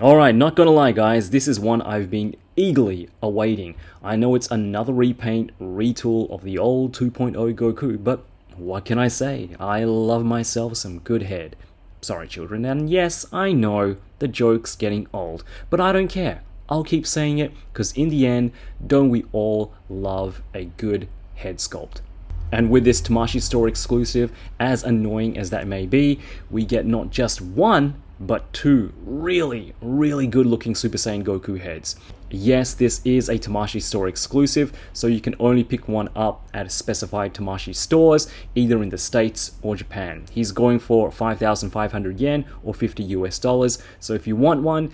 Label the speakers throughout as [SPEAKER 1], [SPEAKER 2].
[SPEAKER 1] Alright, not gonna lie guys, this is one I've been eagerly awaiting. I know it's another repaint, retool of the old 2.0 Goku, but what can I say? I love myself some good head. Sorry children, and yes, I know, the joke's getting old, but I don't care. I'll keep saying it, because in the end, don't we all love a good head sculpt? And with this Tamashii store exclusive, as annoying as that may be, we get not just one, but two really, really good looking Super Saiyan Goku heads. Yes, this is a Tamashii store exclusive, so you can only pick one up at specified Tamashii stores, either in the States or Japan. He's going for 5,500 yen or 50 US dollars, so if you want one,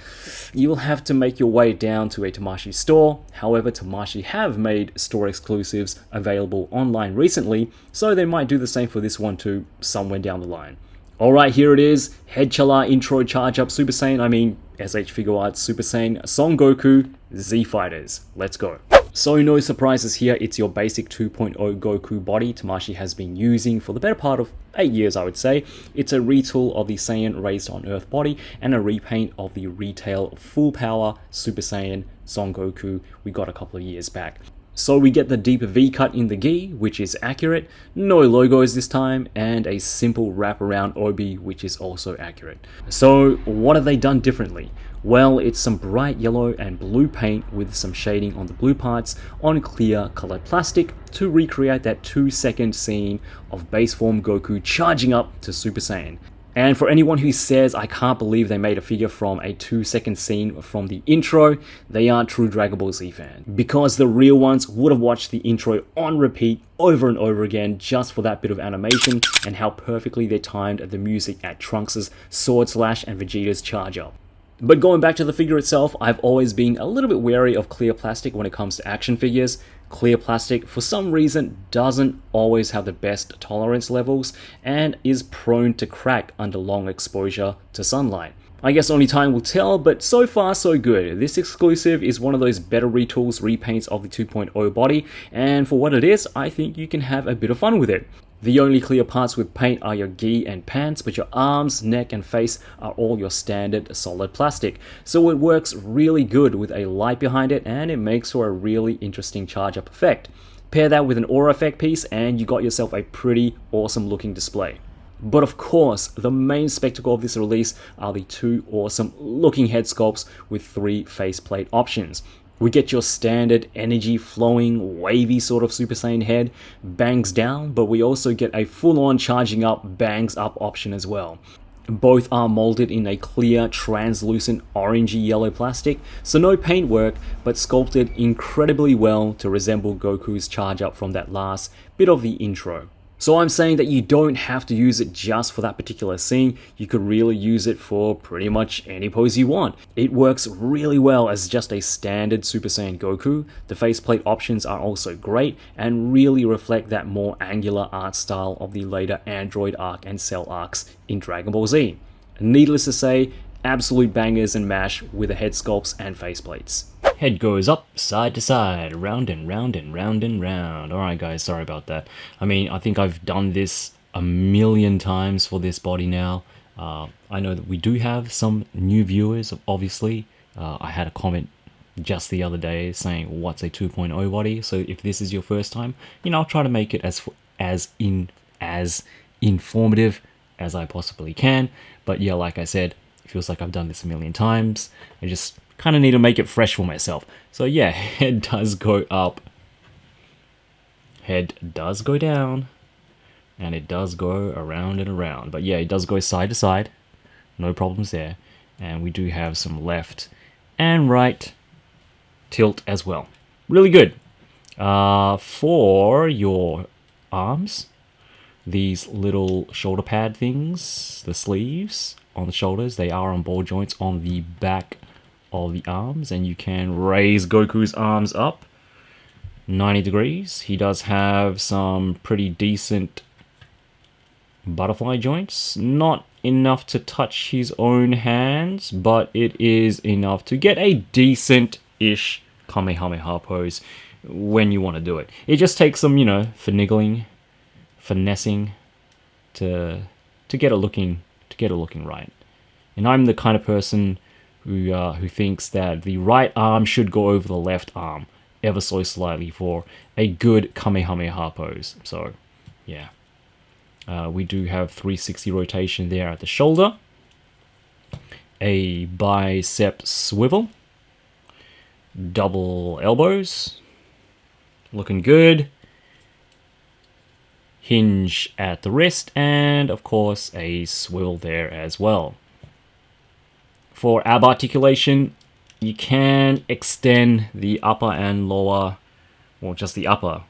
[SPEAKER 1] you'll have to make your way down to a Tamashii store. However, Tamashii have made store exclusives available online recently, so they might do the same for this one too, somewhere down the line. Alright, here it is, Head Chala Intro Charge Up Super Saiyan, S.H.Figuarts Super Saiyan Son Goku Z Fighters. Let's go. So no surprises here, it's your basic 2.0 Goku body Tamashii has been using for the better part of 8 years I would say. It's a retool of the Saiyan Raised on Earth body and a repaint of the retail full power Super Saiyan Son Goku we got a couple of years back. So we get the deep V cut in the gi, which is accurate, no logos this time, and a simple wraparound obi, which is also accurate. So what have they done differently? Well, it's some bright yellow and blue paint with some shading on the blue parts on clear colored plastic to recreate that 2-second scene of base form Goku charging up to Super Saiyan. And for anyone who says, I can't believe they made a figure from a 2-second scene from the intro, they aren't true Dragon Ball Z fan. Because the real ones would have watched the intro on repeat over and over again just for that bit of animation and how perfectly they timed the music at Trunks' sword slash and Vegeta's charge up. But going back to the figure itself, I've always been a little bit wary of clear plastic when it comes to action figures. Clear plastic, for some reason, doesn't always have the best tolerance levels and is prone to crack under long exposure to sunlight. I guess only time will tell, but so far so good. This exclusive is one of those better retools, repaints of the 2.0 body, and for what it is, I think you can have a bit of fun with it. The only clear parts with paint are your gi and pants, but your arms, neck and face are all your standard solid plastic. So it works really good with a light behind it and it makes for a really interesting charge up effect. Pair that with an aura effect piece and you got yourself a pretty awesome looking display. But of course, the main spectacle of this release are the two awesome looking head sculpts with 3 faceplate options. We get your standard energy flowing, wavy sort of Super Saiyan head, bangs down, but we also get a full-on charging up, bangs up option as well. Both are molded in a clear, translucent, orangey yellow plastic, so no paint work, but sculpted incredibly well to resemble Goku's charge up from that last bit of the intro. So I'm saying that you don't have to use it just for that particular scene, you could really use it for pretty much any pose you want. It works really well as just a standard Super Saiyan Goku, the faceplate options are also great and really reflect that more angular art style of the later Android arc and Cell arcs in Dragon Ball Z. Needless to say, absolute bangers and mash with the head sculpts and faceplates. Head goes up, side to side, round and round and round and round. Alright guys, sorry about that. I think I've done this a million times for this body now. I know that we do have some new viewers, obviously. I had a comment just the other day saying, what's a 2.0 body? So if this is your first time, I'll try to make it as informative as I possibly can. But yeah, like I said, it feels like I've done this a million times. I just kind of need to make it fresh for myself. So yeah, head does go up, head does go down, and it does go around and around. But yeah, it does go side to side, no problems there. And we do have some left and right tilt as well. Really good. For your arms, these little shoulder pad things, the sleeves on the shoulders, they are on ball joints on the back of the arms, and you can raise Goku's arms up 90 degrees. He does have some pretty decent butterfly joints, not enough to touch his own hands, but it is enough to get a decent-ish Kamehameha pose when you want to do it. It just takes some, finessing to get it looking right. And I'm the kind of person who thinks that the right arm should go over the left arm ever so slightly for a good Kamehameha pose. So, yeah. We do have 360 rotation there at the shoulder. A bicep swivel. Double elbows. Looking good. Hinge at the wrist. And, of course, a swivel there as well. For ab articulation, you can extend the upper and lower, or just the upper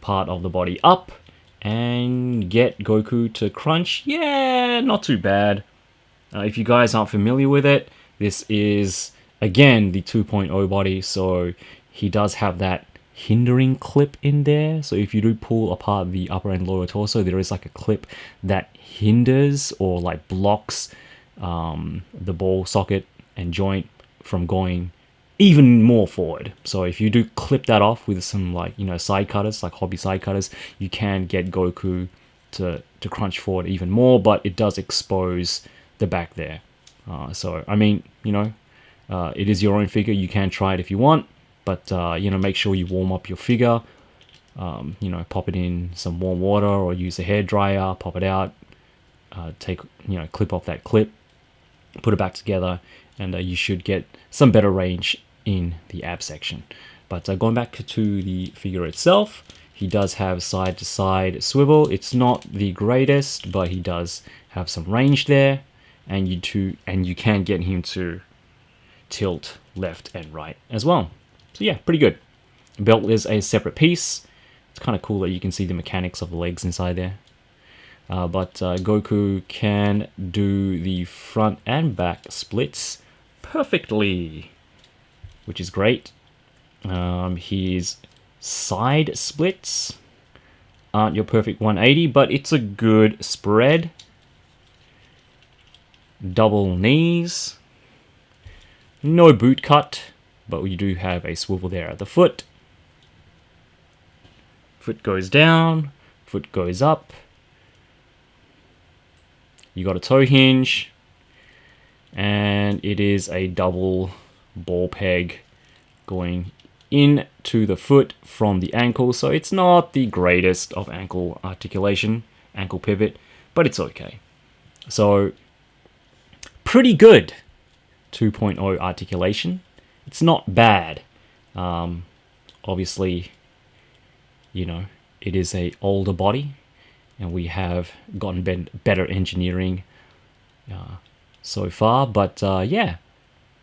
[SPEAKER 1] part of the body up and get Goku to crunch. Yeah, not too bad. If you guys aren't familiar with it, this is, again, the 2.0 body, so he does have that hindering clip in there. So if you do pull apart the upper and lower torso, there is like a clip that hinders or like blocks the ball socket and joint from going even more forward. So if you do clip that off with some, like, you know, side cutters, like hobby side cutters, you can get Goku to crunch forward even more, but it does expose the back there. So I mean, you know, it is your own figure. You can try it if you want, but you know, make sure you warm up your figure. You know, pop it in some warm water or use a hair dryer, pop it out, take, you know, clip off that clip, put it back together, and you should get some better range in the ab section. But going back to the figure itself, he does have side to side swivel. It's not the greatest, but he does have some range there, and you can get him to tilt left and right as well. So yeah, pretty good. Belt is a separate piece. It's kind of cool that you can see the mechanics of the legs inside there. But Goku can do the front and back splits perfectly, which is great. His side splits aren't your perfect 180, but it's a good spread. Double knees. No boot cut, but we do have a swivel there at the foot. Foot goes down, foot goes up. You got a toe hinge, and it is a double ball peg going into the foot from the ankle. So it's not the greatest of ankle articulation, ankle pivot, but it's okay. So pretty good 2.0 articulation. It's not bad. Obviously, you know, it is a older body, and we have gotten better engineering so far. But yeah,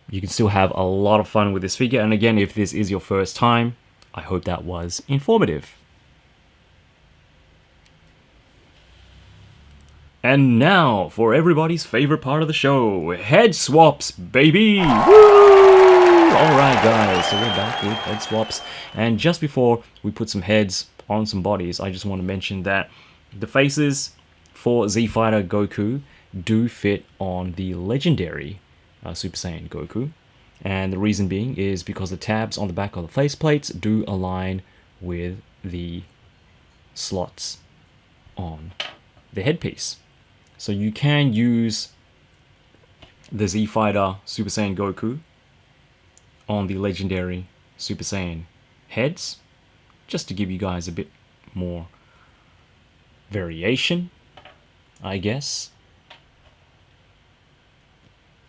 [SPEAKER 1] you can still have a lot of fun with this figure. And again, if this is your first time, I hope that was informative. And now for everybody's favorite part of the show, head swaps, baby! Woo! Alright guys, so we're back with head swaps. And just before we put some heads on some bodies, I just want to mention that the faces for Z Fighter Goku do fit on the legendary Super Saiyan Goku. And the reason being is because the tabs on the back of the faceplates do align with the slots on the headpiece. So you can use the Z Fighter Super Saiyan Goku on the legendary Super Saiyan heads, just to give you guys a bit more variation, I guess.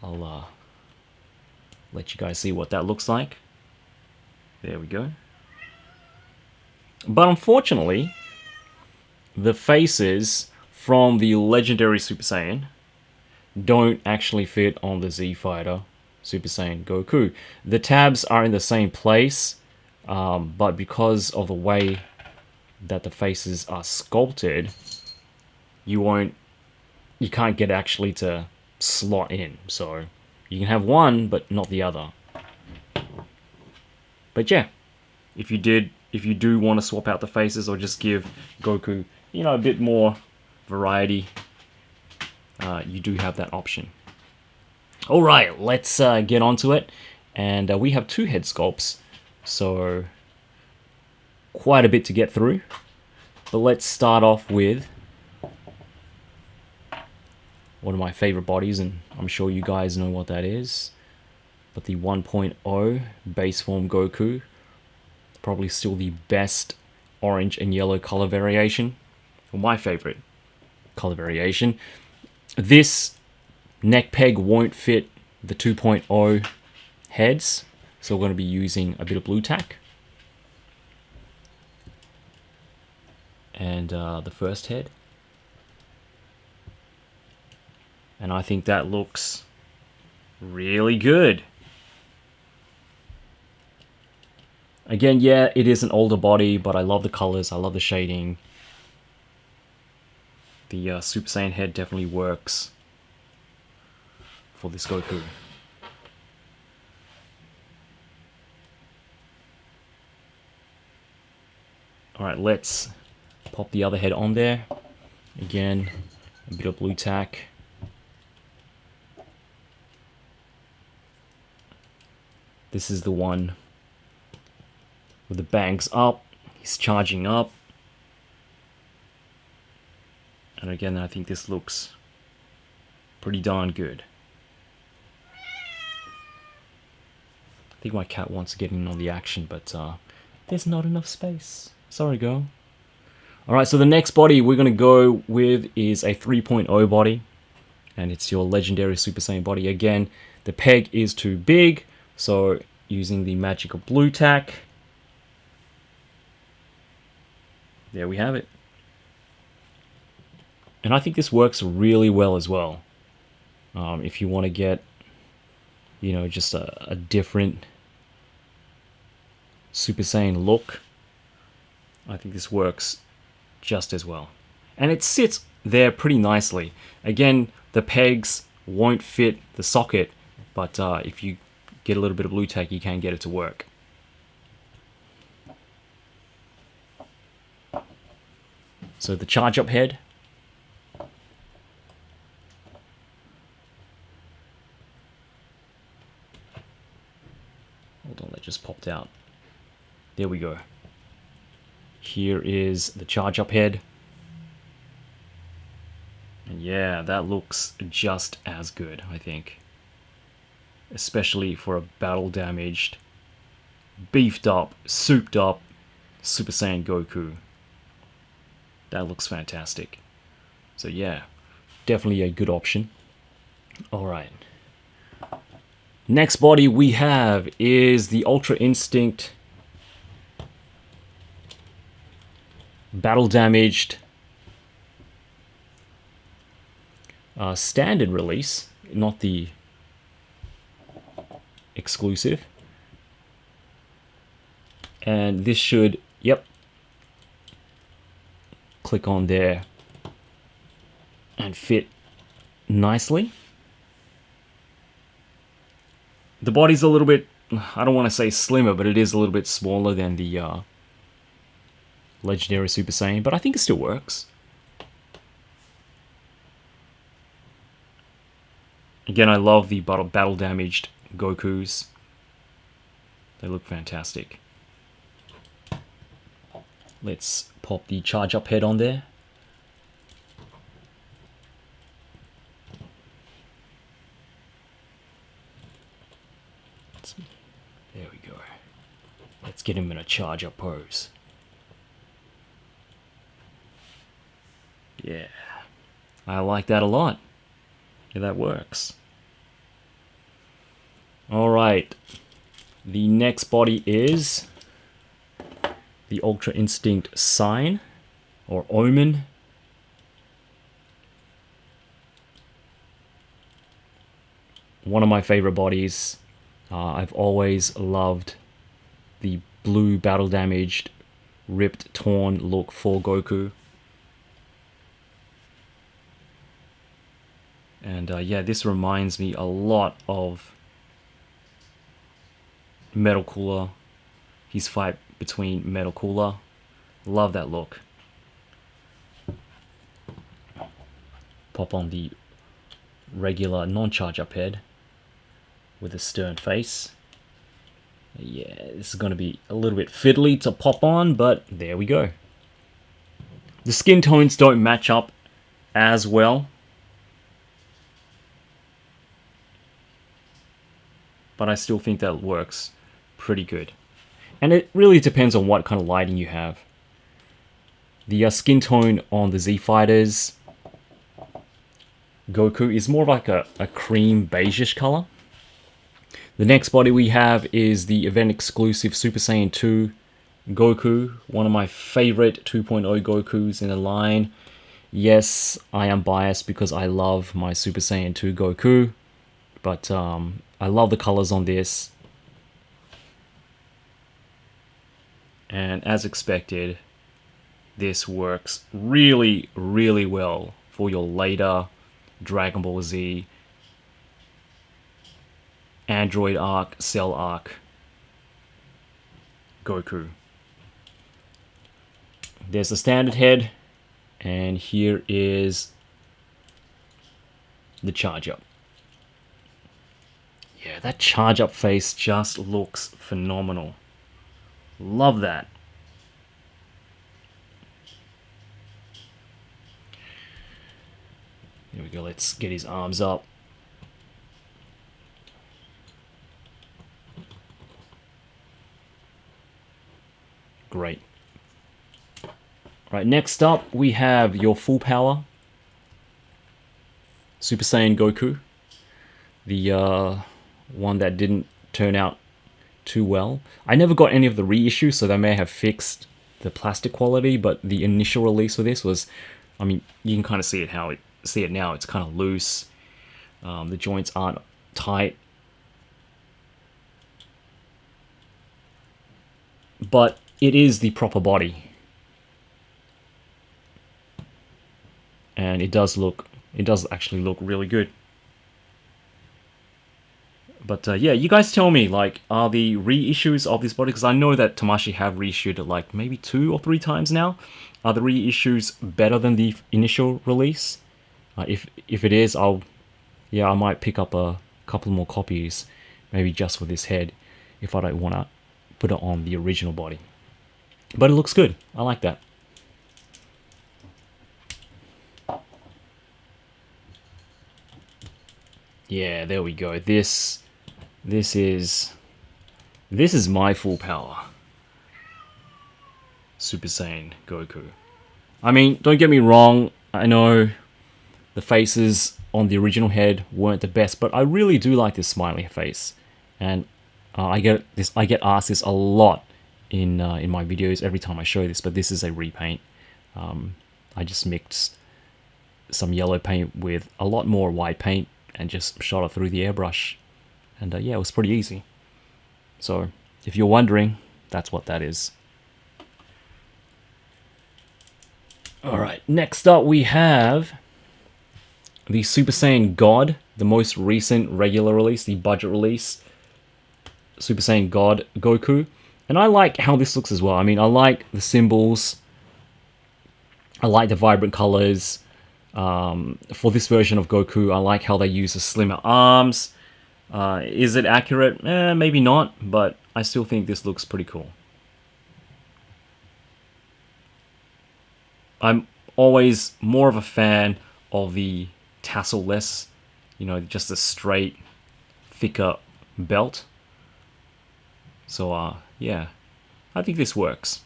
[SPEAKER 1] I'll let you guys see what that looks like. There we go. But unfortunately, the faces from the legendary Super Saiyan don't actually fit on the Z Fighter Super Saiyan Goku. The tabs are in the same place, but because of the way that the faces are sculpted, you can't get actually to slot in. So you can have one, but not the other. But yeah, if you do want to swap out the faces or just give Goku, you know, a bit more variety, you do have that option. Alright, let's get onto it. And we have two head sculpts, so quite a bit to get through. But let's start off with one of my favorite bodies, and I'm sure you guys know what that is. But the 1.0 base form Goku, probably still the best orange and yellow color variation. Well, my favorite color variation. This neck peg won't fit the 2.0 heads, so we're going to be using a bit of blue tack. And the first head. And I think that looks really good. Again, yeah, it is an older body, but I love the colors, I love the shading. The Super Saiyan head definitely works for this Goku. Alright, let's pop the other head on there. Again, a bit of blue tack. This is the one with the bangs up. He's charging up. And again, I think this looks pretty darn good. I think my cat wants to get in on the action, but there's not enough space. Sorry, girl. Alright, so the next body we're going to go with is a 3.0 body. And it's your legendary Super Saiyan body. Again, the peg is too big, so using the magic of blue tack. There we have it. And I think this works really well as well. If you want to get, you know, just a different Super Saiyan look, I think this works just as well. And it sits there pretty nicely. Again, the pegs won't fit the socket, but if you get a little bit of blue tack, you can get it to work. So the charge up head. Hold on, that just popped out. There we go. Here is the charge up head. And yeah, that looks just as good, I think. Especially for a battle damaged, beefed up, souped up Super Saiyan Goku. That looks fantastic. So yeah, definitely a good option. Alright. Next body we have is the Ultra Instinct battle damaged standard release, not the exclusive. And this should, yep, click on there and fit nicely. The body's a little bit, I don't want to say slimmer, but it is a little bit smaller than the legendary Super Saiyan, but I think it still works. Again, I love the battle damaged Gokus. They look fantastic. Let's pop the charge up head on there. There we go. Let's get him in a charge up pose. Yeah, I like that a lot. Yeah, that works. Alright, the next body is the Ultra Instinct Sign, or Omen. One of my favorite bodies. I've always loved the blue battle damaged, ripped, torn look for Goku. And yeah, this reminds me a lot of Metal Cooler. His fight between Metal Cooler. Love that look. Pop on the regular non-charge up head with a stern face. Yeah, this is going to be a little bit fiddly to pop on, but there we go. The skin tones don't match up as well, but but I still think that works pretty good. And it really depends on what kind of lighting you have. The skin tone on the Z Fighters Goku is more of like a cream beigeish color. The next body we have is the event exclusive Super Saiyan 2 Goku, one of my favorite 2.0 Gokus in the line. Yes, I am biased because I love my Super Saiyan 2 Goku, but I love the colors on this. And as expected, this works really, really well for your later Dragon Ball Z, Android Arc, Cell Arc Goku. There's the standard head, and here is the charge up. Yeah, that charge up face just looks phenomenal. Love that. There we go, let's get his arms up. Great. Right, next up we have your full power Super Saiyan Goku. The one that didn't turn out too well. I never got any of the reissues, so they may have fixed the plastic quality, but the initial release for this was, I mean, you can kind of see it now. It's kind of loose. The joints aren't tight, but it is the proper body, and it does actually look really good. But yeah, you guys tell me, like, are the reissues of this body, because I know that Tamashii have reissued it like maybe 2 or 3 times now. Are the reissues better than the initial release? If it is, I might pick up a couple more copies, maybe just for this head, if I don't want to put it on the original body. But it looks good. I like that. Yeah, there we go. This is my full power Super Saiyan Goku. I mean, don't get me wrong, I know the faces on the original head weren't the best, but I really do like this smiley face. And I get asked this a lot in my videos every time I show this, but this is a repaint. I just mixed some yellow paint with a lot more white paint and just shot it through the airbrush. And yeah, it was pretty easy. So if you're wondering, that's what that is. Alright, next up we have the Super Saiyan God, the most recent regular release, the budget release, Super Saiyan God Goku. And I like how this looks as well. I mean, I like the symbols. I like the vibrant colors. For this version of Goku, I like how they use the slimmer arms. Is it accurate? Maybe not, but I still think this looks pretty cool. I'm always more of a fan of the tassel-less, just a straight, thicker belt. So, yeah, I think this works.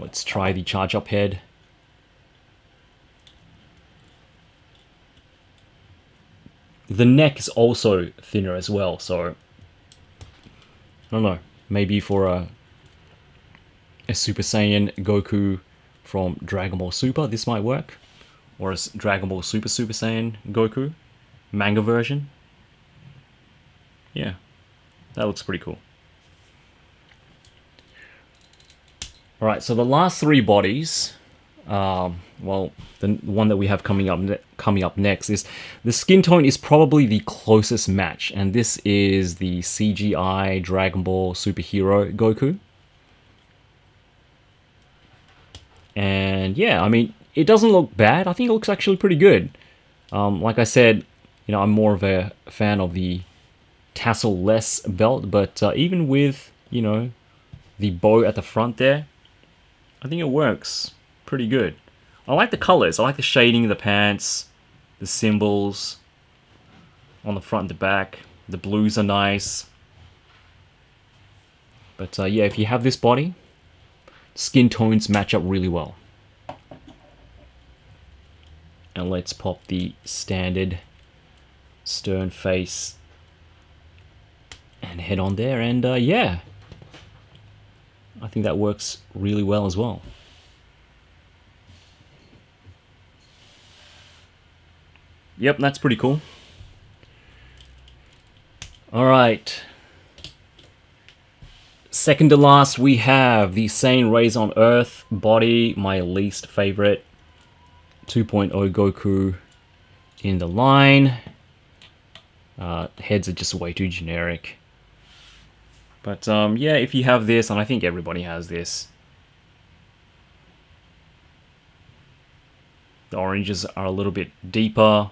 [SPEAKER 1] Let's try the charge-up head. The neck is also thinner as well, so I don't know, maybe for a Super Saiyan Goku from Dragon Ball Super, this might work. Or a Dragon Ball Super Saiyan Goku, manga version. Yeah, that looks pretty cool. Alright, so the last 3 bodies, well, the one that we have coming up next is the skin tone is probably the closest match, and this is the CGI Dragon Ball Superhero Goku. And yeah, I mean, it doesn't look bad. I think it looks actually pretty good. Like I said, I'm more of a fan of the tassel-less belt, but even with, the bow at the front there, I think it works pretty good. I like the colors. I like the shading of the pants, the symbols. on the front and the back. The blues are nice. But yeah, if you have this body, skin tones match up really well. And let's pop the standard stern face and head on there, and yeah, I think that works really well as well. Yep, that's pretty cool. Alright. Second to last, we have the Saiyan Rays on Earth body, my least favorite. 2.0 Goku in the line. Heads are just way too generic. But yeah, if you have this, and I think everybody has this, the oranges are a little bit deeper.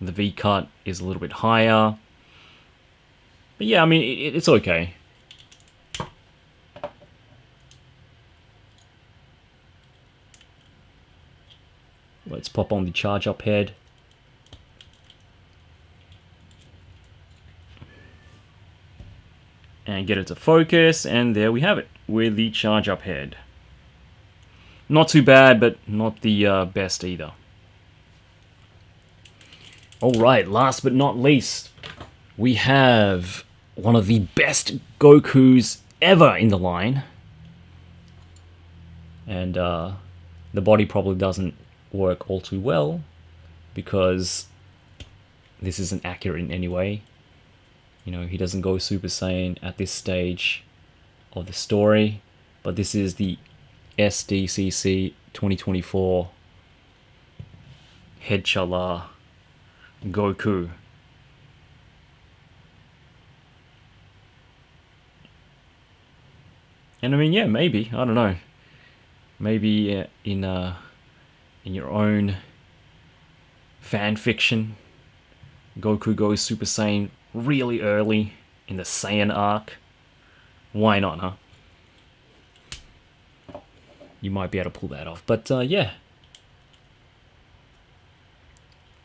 [SPEAKER 1] The V-cut is a little bit higher. But yeah, I mean, it's okay. Let's pop on the charge up head. And get it to focus, and there we have it, with the charge up head. Not too bad, but not the best either. Alright, last but not least, we have one of the best Gokus ever in the line. And the body probably doesn't work all too well, because this isn't accurate in any way. You know, he doesn't go Super Saiyan at this stage of the story, but this is the SDCC 2024 Head Chala Goku. And I mean, yeah, maybe, I don't know. Maybe in your own fan fiction, Goku goes Super Saiyan really early in the Saiyan arc. Why not, huh? You might be able to pull that off. But yeah.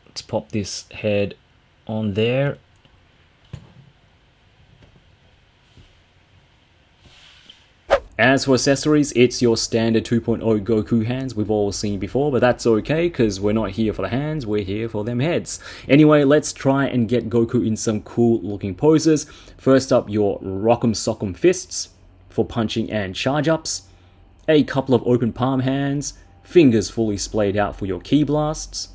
[SPEAKER 1] Let's pop this head on there. As for accessories, it's your standard 2.0 Goku hands we've all seen before, but that's okay, because we're not here for the hands, we're here for them heads. Anyway, let's try and get Goku in some cool looking poses. First up, your Rock'em Sock'em fists for punching and charge ups, a couple of open palm hands, fingers fully splayed out for your ki blasts,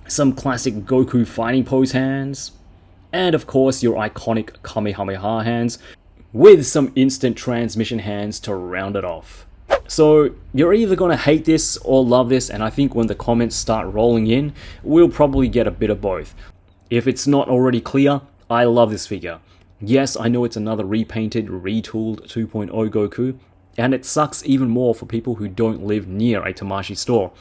[SPEAKER 1] some classic Goku fighting pose hands, and of course your iconic Kamehameha hands, with some instant transmission hands to round it off. So you're either gonna hate this or love this, and I think when the comments start rolling in, we'll probably get a bit of both. If it's not already clear, I love this figure. Yes, I know it's another repainted, retooled 2.0 Goku, and it sucks even more for people who don't live near a Tamashii store.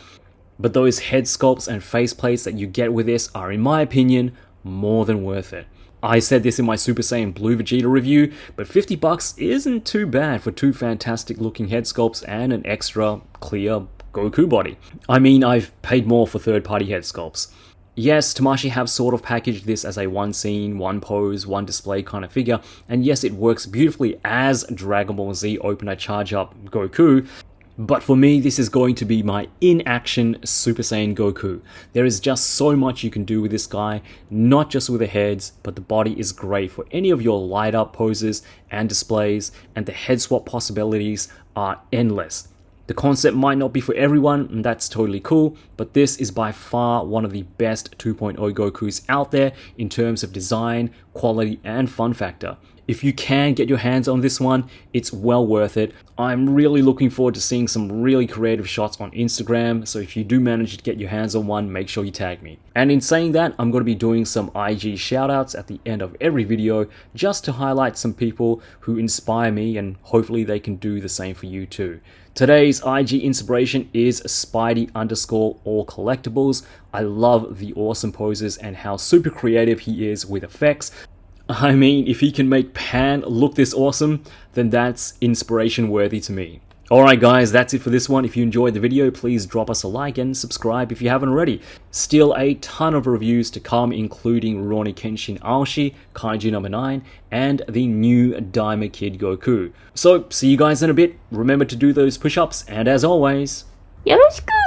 [SPEAKER 1] But those head sculpts and faceplates that you get with this are, in my opinion, more than worth it. I said this in my Super Saiyan Blue Vegeta review, but $50 isn't too bad for two fantastic looking head sculpts and an extra clear Goku body. I mean, I've paid more for third-party head sculpts. Yes, Tamashii have sort of packaged this as a one scene, one pose, one display kind of figure, and yes, it works beautifully as Dragon Ball Z Opener Charge Up Goku, but for me, this is going to be my in-action Super Saiyan Goku. There is just so much you can do with this guy, not just with the heads, but the body is great for any of your light-up poses and displays, and the head swap possibilities are endless. The concept might not be for everyone, and that's totally cool, but this is by far one of the best 2.0 Gokus out there in terms of design, quality, and fun factor. If you can get your hands on this one, it's well worth it. I'm really looking forward to seeing some really creative shots on Instagram, so if you do manage to get your hands on one, make sure you tag me. And in saying that, I'm going to be doing some IG shoutouts at the end of every video, just to highlight some people who inspire me, and hopefully they can do the same for you too. Today's IG inspiration is Spidey_all collectibles. I love the awesome poses and how super creative he is with effects. I mean, if he can make Pan look this awesome, then that's inspiration worthy to me. Alright guys, that's it for this one. If you enjoyed the video, please drop us a like and subscribe if you haven't already. Still a ton of reviews to come, including Rurouni Kenshin Aoshi, Kaiju number 9, and the new Daima Kid Goku. So, see you guys in a bit. Remember to do those push-ups, and as always...
[SPEAKER 2] よろしく